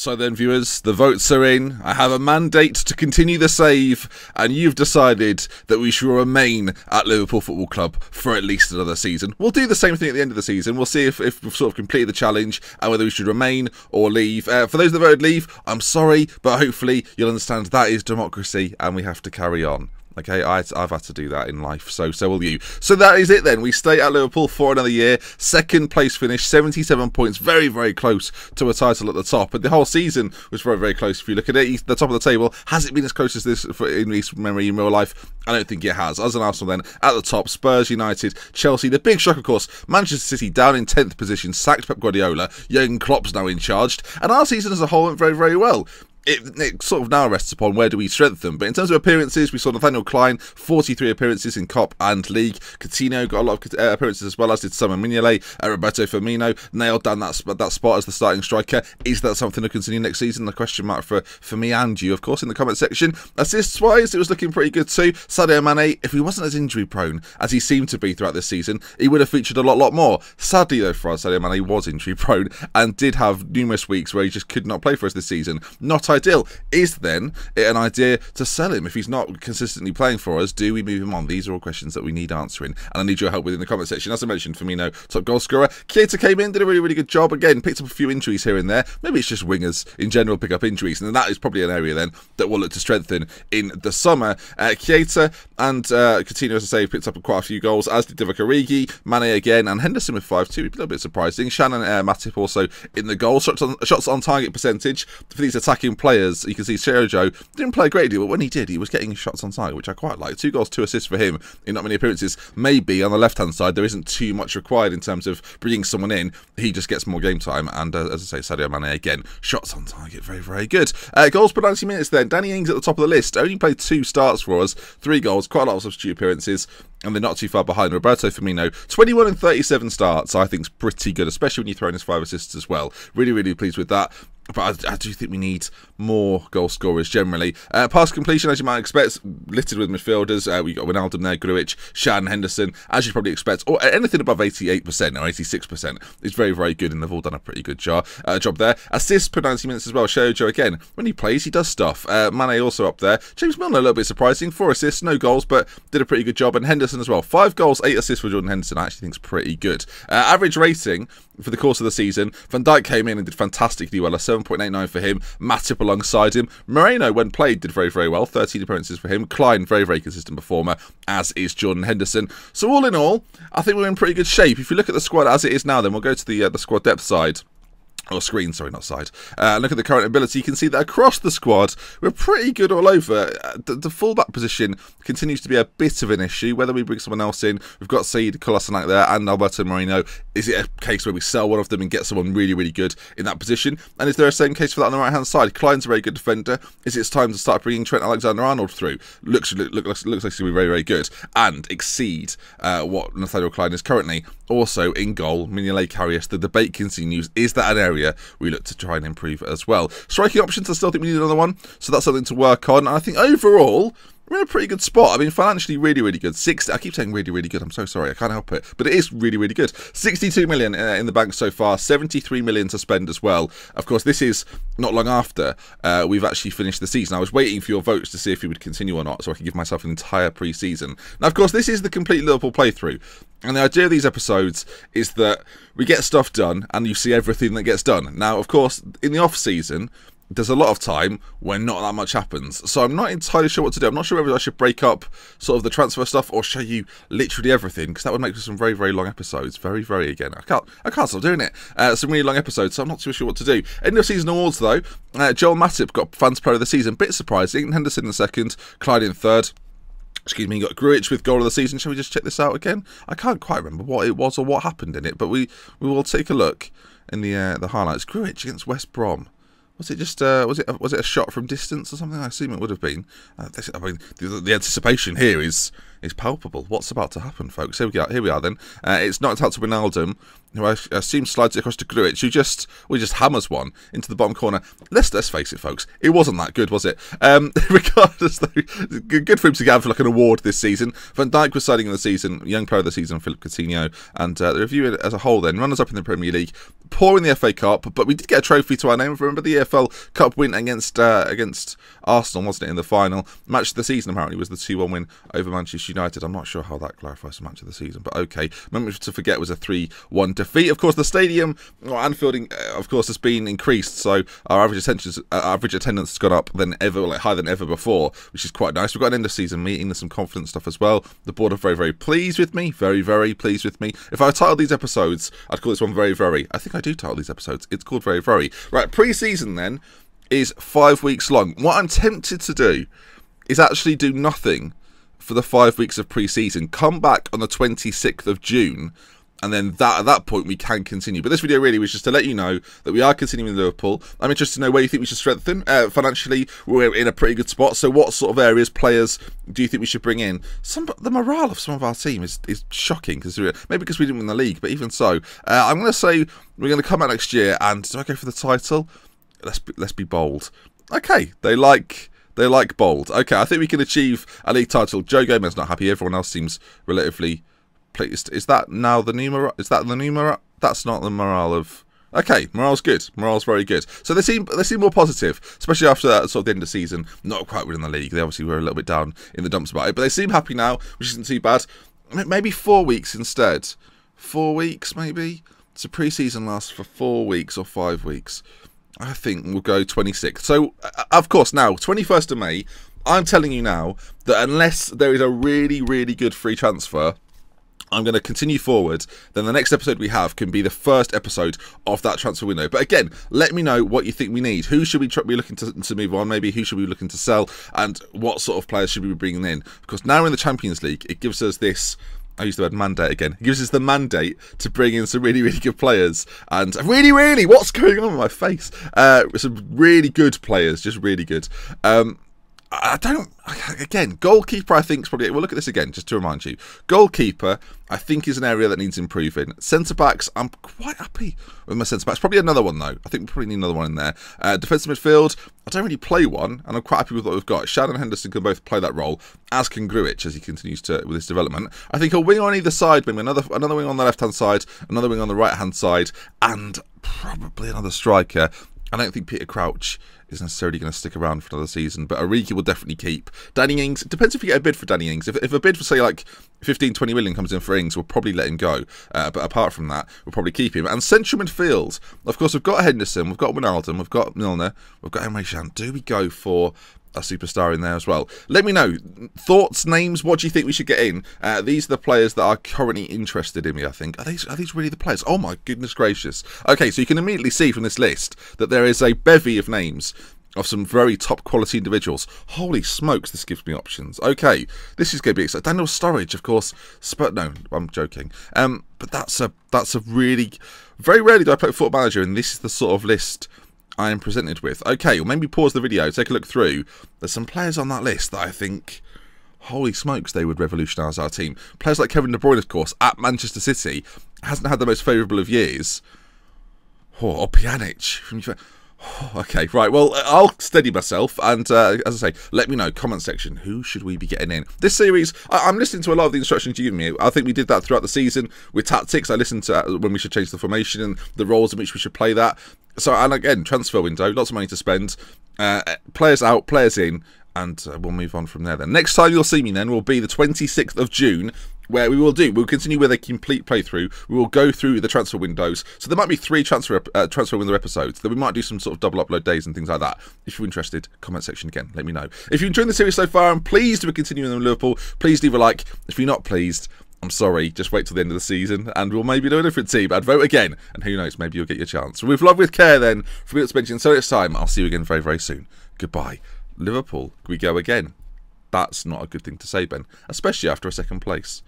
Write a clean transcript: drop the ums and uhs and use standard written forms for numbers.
So then, viewers, the votes are in. I have a mandate to continue the save, and you've decided that we should remain at Liverpool Football Club for at least another season. We'll do the same thing at the end of the season. We'll see if we've sort of completed the challenge and whether we should remain or leave. For those that voted leave, I'm sorry, but hopefully you'll understand that is democracy and we have to carry on. Okay, I've had to do that in life, so will you. So that is it then. We stay at Liverpool for another year. Second place finish, 77 points. Very, very close to a title at the top. But the whole season was very, very close. If you look at it, the top of the table. Has it been as close as this in recent memory in real life? I don't think it has. As an Arsenal then, at the top, Spurs, United, Chelsea. The big shock, of course, Manchester City down in 10th position. Sacked Pep Guardiola. Jurgen Klopp's now in charge. And our season as a whole went very, very well. It sort of now rests upon where do we strengthen. But in terms of appearances, we saw Nathaniel Klein, 43 appearances in Cup and League. Coutinho got a lot of appearances as well, as did Simon Mignolet. Roberto Firmino nailed down that spot as the starting striker. Is that something to continue next season? A question mark for me and you, of course, in the comment section. Assists-wise, it was looking pretty good too. Sadio Mane, if he wasn't as injury-prone as he seemed to be throughout this season, he would have featured a lot more. Sadly, though, for us, Sadio Mane was injury-prone and did have numerous weeks where he just could not play for us this season. Not ideal. Is then it an idea to sell him if he's not consistently playing for us? Do we move him on? These are all questions that we need answering, and I need your help with in the comment section. As I mentioned, Firmino, top goal scorer. Keita came in, did a really, really good job. Again, picked up a few injuries here and there. Maybe it's just wingers in general pick up injuries, and that is probably an area then that we'll look to strengthen in the summer. Keita and Coutinho, as I say, picked up quite a few goals, as did Divock Origi, Mane again, and Henderson with 5 too. A little bit surprising. Shannon Matip also in the goal. Shots on target percentage for these attacking players. You can see Sergio didn't play a great deal, but when he did, he was getting shots on target, which I quite like. 2 goals, 2 assists for him in not many appearances. Maybe on the left-hand side, there isn't too much required in terms of bringing someone in. He just gets more game time. And as I say, Sadio Mane again, shots on target, very, very good. Goals per 90 minutes then. Danny Ings at the top of the list. Only played 2 starts for us, 3 goals, quite a lot of substitute appearances. And they're not too far behind. Roberto Firmino, 21 and 37 starts, I think is pretty good, especially when you throw in his 5 assists as well. Really, really pleased with that. But I do think we need more goal scorers generally. Pass completion, as you might expect, littered with midfielders. We got Wijnaldum there, Grujic, Shan, Henderson, as you'd probably expect. Or anything above 88% or 86% is very, very good, and they've all done a pretty good job there. Assists per 90 minutes as well. Sergio again, when he plays, he does stuff. Mane also up there. James Milner, a little bit surprising. 4 assists, no goals, but did a pretty good job. And Henderson as well. 5 goals, 8 assists for Jordan Henderson. I actually think is pretty good. Average rating for the course of the season. Van Dijk came in and did fantastically well. A 7.89 for him. Matip alongside him. Moreno, when played, did very, very well. 13 appearances for him. Klein, very, very consistent performer, as is Jordan Henderson. So all in all, I think we're in pretty good shape. If you look at the squad as it is now, then we'll go to the squad depth side. Or screen, sorry, not side. Look at the current ability. You can see that across the squad, we're pretty good all over. The fullback position continues to be a bit of an issue. Whether we bring someone else in, we've got Said Kolasinac there and Alberto Moreno. Is it a case where we sell one of them and get someone really, really good in that position? And is there a same case for that on the right-hand side? Klein's a very good defender. Is it time to start bringing Trent Alexander-Arnold through? Looks like to be very, very good and exceed what Nathaniel Klein is currently. Also in goal, Mignolet Karius. The debate continues. Is that an area we look to try and improve as well? Striking options, I still think we need another one, so that's something to work on. And I think overall we're in a pretty good spot. I mean, financially, really, really good. I keep saying really, really good. I'm so sorry. I can't help it. But it is really, really good. 62 million in the bank so far. 73 million to spend as well. Of course, this is not long after we've actually finished the season. I was waiting for your votes to see if we would continue or not, so I could give myself an entire pre-season. Now, of course, this is the complete Liverpool playthrough. And the idea of these episodes is that we get stuff done and you see everything that gets done. Now, of course, in the off-season, there's a lot of time when not that much happens. So I'm not entirely sure what to do. I'm not sure whether I should break up sort of the transfer stuff or show you literally everything, because that would make for some very, very long episodes. Very, very, again, I can't stop doing it. Some really long episodes, so I'm not too sure what to do. End of season awards, though. Joel Matip got Fans Player of the Season. Bit surprising. Henderson in second. Klein in third. Excuse me, got Grujic with goal of the season. Shall we just check this out again? I can't quite remember what it was or what happened in it, but we will take a look in the highlights. Grujic against West Brom. Was it just was it a shot from distance or something? I assume it would have been. I mean, the anticipation here is palpable. What's about to happen, folks? Here we are. Then it's knocked out to Wijnaldum, who I assume slides it across to Grujic, who just hammers one into the bottom corner. Let's face it, folks. It wasn't that good, was it? Regardless, though, good for him to get for like an award this season. Van Dijk was signing in the season, young player of the season, Philip Coutinho, and the review as a whole. Then runners up in the Premier League, poor in the FA Cup, but we did get a trophy to our name. Remember the FA Cup win against Arsenal, wasn't it, in the final? Match of the season, apparently, was the 2-1 win over Manchester United. I'm not sure how that clarifies the match of the season, but okay. Moment to forget was a 3-1 defeat. Of course, the stadium, Anfield, of course, has been increased, so our average attendance has gone up higher than ever before, which is quite nice. We've got an end of season meeting. There's some confidence stuff as well. The board are very, very pleased with me. Very, very pleased with me. If I titled these episodes, I'd call this one Very, Very. I think I do title these episodes. It's called Very, Very. Right, pre-season then is 5 weeks long. What I'm tempted to do is actually do nothing for the 5 weeks of pre-season. Come back on the 26th of June, and then at that point we can continue. But this video really was just to let you know that we are continuing with Liverpool. I'm interested to know where you think we should strengthen. Financially, we're in a pretty good spot. So what sort of areas, players, do you think we should bring in? The morale of some of our team is shocking, maybe because we didn't win the league, but even so. I'm going to say we're going to come out next year, and do I go for the title? Let's be bold. Okay, they like bold. Okay, I think we can achieve a league title. Joe Gomez not happy. Everyone else seems relatively pleased. Is that now the new morale? Is that the new morale? That's not the morale of... Okay, morale's good. Morale's very good. So they seem more positive, especially after that sort of the end of the season. Not quite winning the league. They obviously were a little bit down in the dumps about it, but they seem happy now, which isn't too bad. Maybe 4 weeks instead. 4 weeks, maybe? So pre-season lasts for 4 weeks or 5 weeks. I think we'll go 26th. So, of course, now, 21st of May, I'm telling you now that unless there is a really, really good free transfer, I'm going to continue forward. Then the next episode we have can be the first episode of that transfer window. But again, let me know what you think we need. Who should we be looking to move on? Maybe who should we be looking to sell? And what sort of players should we be bringing in? Because now we're in the Champions League, it gives us this... I used the word mandate again. It gives us the mandate to bring in some really, really good players. And really, what's going on with my face? Some really good players, just really good. Again, goalkeeper, I think, is probably... We'll look at this again, just to remind you. Goalkeeper, I think, is an area that needs improving. Centre-backs, I'm quite happy with my centre-backs. Probably another one, though. I think we probably need another one in there. Defensive midfield, I don't really play one, and I'm quite happy with what we've got. Shannon and Henderson can both play that role, as can Grujic, as he continues with his development. I think a wing on either side, maybe another wing on the left-hand side, another wing on the right-hand side, and probably another striker. I don't think Peter Crouch is necessarily going to stick around for another season, but Origi will definitely keep. Danny Ings, it depends if you get a bid for Danny Ings. If a bid for, say, like 15-20 million comes in for Ings, we'll probably let him go. But apart from that, we'll probably keep him. And central midfield, of course, we've got Henderson, we've got Wijnaldum, we've got Milner, we've got Emre Can. Do we go for a superstar in there as well? Let me know. Thoughts, names, what do you think we should get in? These are the players that are currently interested in me, I think. Are these really the players? Oh my goodness gracious. Okay, so you can immediately see from this list that there is a bevy of names of some very top quality individuals. Holy smokes, this gives me options. Okay, this is going to be exciting. Daniel Sturridge, of course. No, I'm joking. But that's a really... Very rarely do I play Football Manager, and this is the sort of list I am presented with. Okay, well, maybe pause the video, take a look through. There's some players on that list that I think, holy smokes, they would revolutionise our team. Players like Kevin De Bruyne, of course, at Manchester City, hasn't had the most favourable of years. Or Pjanic. Okay, right, well, I'll steady myself, and as I say, let me know, comment section, who should we be getting in? This series, I'm listening to a lot of the instructions you give me. I think we did that throughout the season with tactics. I listened to when we should change the formation and the roles in which we should play that. So, and again, transfer window, lots of money to spend, players out, players in, and we'll move on from there then. Next time you'll see me then will be the 26th of June, where we'll continue with a complete playthrough. We will go through the transfer windows. So there might be 3 transfer window episodes. Then we might do some sort of double upload days and things like that. If you're interested, comment section again, let me know. If you're enjoying the series so far and pleased we're continuing with Liverpool, please leave a like. If you're not pleased, I'm sorry, just wait till the end of the season and we'll maybe do a different team and vote again. And who knows, maybe you'll get your chance. With love, with care then, from me to mention, so it's time. I'll see you again very, very soon. Goodbye. Liverpool, we go again. That's not a good thing to say, Ben, especially after a second place.